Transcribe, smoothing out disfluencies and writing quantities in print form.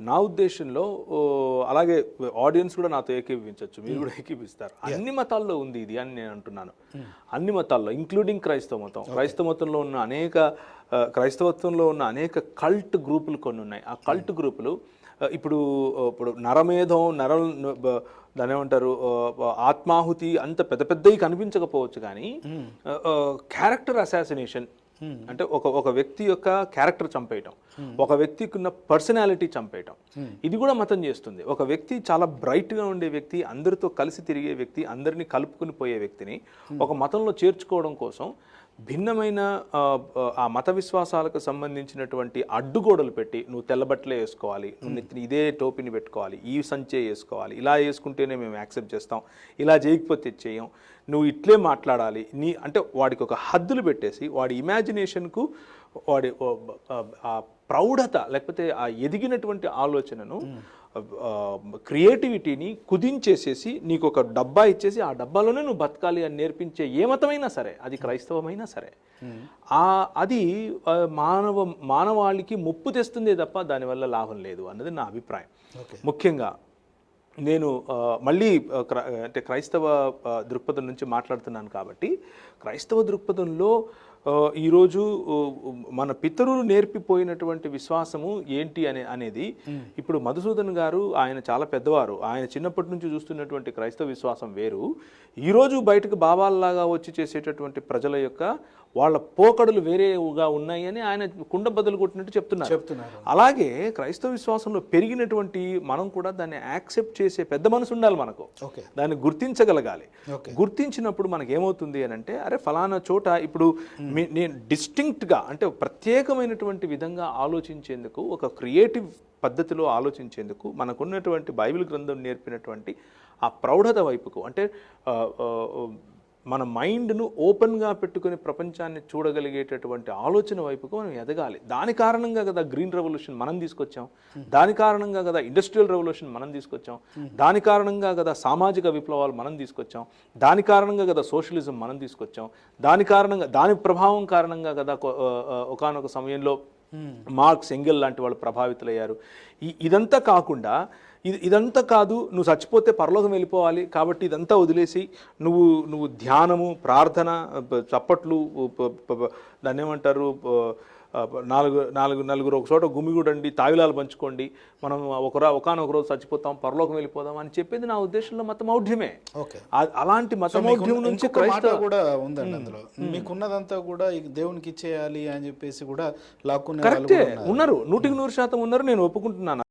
నా ఉద్దేశంలో అలాగే ఆడియన్స్ కూడా నాతో ఏకీభవించవచ్చు, మీరు కూడా ఏకీభిస్తారు. అన్ని మతాల్లో ఉంది ఇది అని నేను అంటున్నాను. అన్ని మతాల్లో ఇంక్లూడింగ్ క్రైస్తవ మతం. క్రైస్తవత్వంలో ఉన్న అనేక కల్ట్ గ్రూపులు కొన్ని ఉన్నాయి. ఆ కల్ట్ గ్రూపులు ఇప్పుడు నరమేధం దాని ఏమంటారు ఆత్మాహుతి అంత పెద్ద పెద్దవి కనిపించకపోవచ్చు, కానీ క్యారెక్టర్ అసాసినేషన్ అంటే ఒక వ్యక్తి యొక్క క్యారెక్టర్ చంపేయటం, ఒక వ్యక్తికి ఉన్న పర్సనాలిటీ చంపేయటం, ఇది కూడా మతం చేస్తుంది. ఒక వ్యక్తి చాలా బ్రైట్గా ఉండే వ్యక్తి, అందరితో కలిసి తిరిగే వ్యక్తి, అందరినీ కలుపుకుని పోయే వ్యక్తిని ఒక మతంలో చేర్చుకోవడం కోసం భిన్నమైన ఆ మత విశ్వాసాలకు సంబంధించినటువంటి అడ్డుగోడలు పెట్టి, నువ్వు తెల్లబట్టలే వేసుకోవాలి, నువ్వు ఇదే టోపీని పెట్టుకోవాలి, ఈ సంచే వేసుకోవాలి, ఇలా వేసుకుంటేనే మేము యాక్సెప్ట్ చేస్తాం, ఇలా చేయకపోతే చేయం, నువ్వు ఇట్లే మాట్లాడాలి, అంటే వాడికి ఒక హద్దులు పెట్టేసి వాడి ఇమాజినేషన్కు వాడి ఆ ప్రౌఢత లేకపోతే ఆ ఎదిగినటువంటి ఆలోచనను క్రియేటివిటీని కుదించేసేసి నీకు ఒక డబ్బా ఇచ్చేసి ఆ డబ్బాలోనే నువ్వు బతకాలి అని నేర్పించే ఏ మతమైనా సరే, అది క్రైస్తవమైనా సరే, అది మానవాళికి ముప్పు తెస్తుందే తప్ప దానివల్ల లాభం లేదు అన్నది నా అభిప్రాయం. ముఖ్యంగా నేను మళ్ళీ అంటే క్రైస్తవ దృక్పథం నుంచి మాట్లాడుతున్నాను కాబట్టి, క్రైస్తవ దృక్పథంలో ఈరోజు మన పితరులు నేర్పిపోయినటువంటి విశ్వాసము ఏంటి అనేది ఇప్పుడు మధుసూదన్ గారు ఆయన చాలా పెద్దవారు, ఆయన చిన్నప్పటి నుంచి చూస్తున్నటువంటి క్రైస్తవ విశ్వాసం వేరు. ఈరోజు బయటకు బాబాల్లాగా వచ్చి చేసేటటువంటి ప్రజల యొక్క వాళ్ళ పోకడలు వేరేగా ఉన్నాయి అని ఆయన కుండ బదులు కొట్టినట్టు చెప్తున్నారు. అలాగే క్రైస్తవ విశ్వాసంలో పెరిగినటువంటి మనం కూడా దాన్ని యాక్సెప్ట్ చేసే పెద్ద మనసు ఉండాలి మనకు, దాన్ని గుర్తించగలగాలి. గుర్తించినప్పుడు మనకి ఏమవుతుంది అని అంటే, అరే ఫలానా చోట ఇప్పుడు నేను డిస్టింక్ట్గా అంటే ప్రత్యేకమైనటువంటి విధంగా ఆలోచించేందుకు, ఒక క్రియేటివ్ పద్ధతిలో ఆలోచించేందుకు మనకున్నటువంటి బైబిల్ గ్రంథం నేర్పినటువంటి ఆ ప్రౌఢత వైపుకు, అంటే మన మైండ్ను ఓపెన్గా పెట్టుకుని ప్రపంచాన్ని చూడగలిగేటటువంటి ఆలోచన వైపుకు మనం ఎదగాలి. దాని కారణంగా కదా గ్రీన్ రెవల్యూషన్ మనం తీసుకొచ్చాం, దాని కారణంగా కదా ఇండస్ట్రియల్ రెవల్యూషన్ మనం తీసుకొచ్చాం, దాని కారణంగా కదా సామాజిక విప్లవాలు మనం తీసుకొచ్చాం, దాని కారణంగా కదా సోషలిజం మనం తీసుకొచ్చాం, దాని ప్రభావం కారణంగా కదా ఒకానొక సమయంలో మార్క్స్, ఎంగెల్ లాంటి వాళ్ళు ప్రభావితులయ్యారు. ఇదంతా కాకుండా ఇదంతా కాదు, నువ్వు చచ్చిపోతే పరలోకం వెళ్ళిపోవాలి కాబట్టి ఇదంతా వదిలేసి నువ్వు ధ్యానము, ప్రార్థన, చప్పట్లు, దాన్ని ఏమంటారు, నలుగురు ఒక చోట గుమిగూడండి, తావిలాలు పంచుకోండి, మనం ఒకనొక రోజు చచ్చిపోతాం, పరలోకం వెళ్ళిపోదాం అని చెప్పేది నా ఉద్దేశంలో మతమౌఢ్యమే. అలాంటి మతమౌఢ్యం నుంచి క్రైస్తవ కూడా ఉందండి. అందులో మీకున్నదంతా కూడా దేవునికి ఇచ్చేయాలి అని చెప్పేసి కూడా లాక్కునే కరెక్టే ఉన్నారు, 100% ఉన్నారు, నేను ఒప్పుకుంటున్నాను.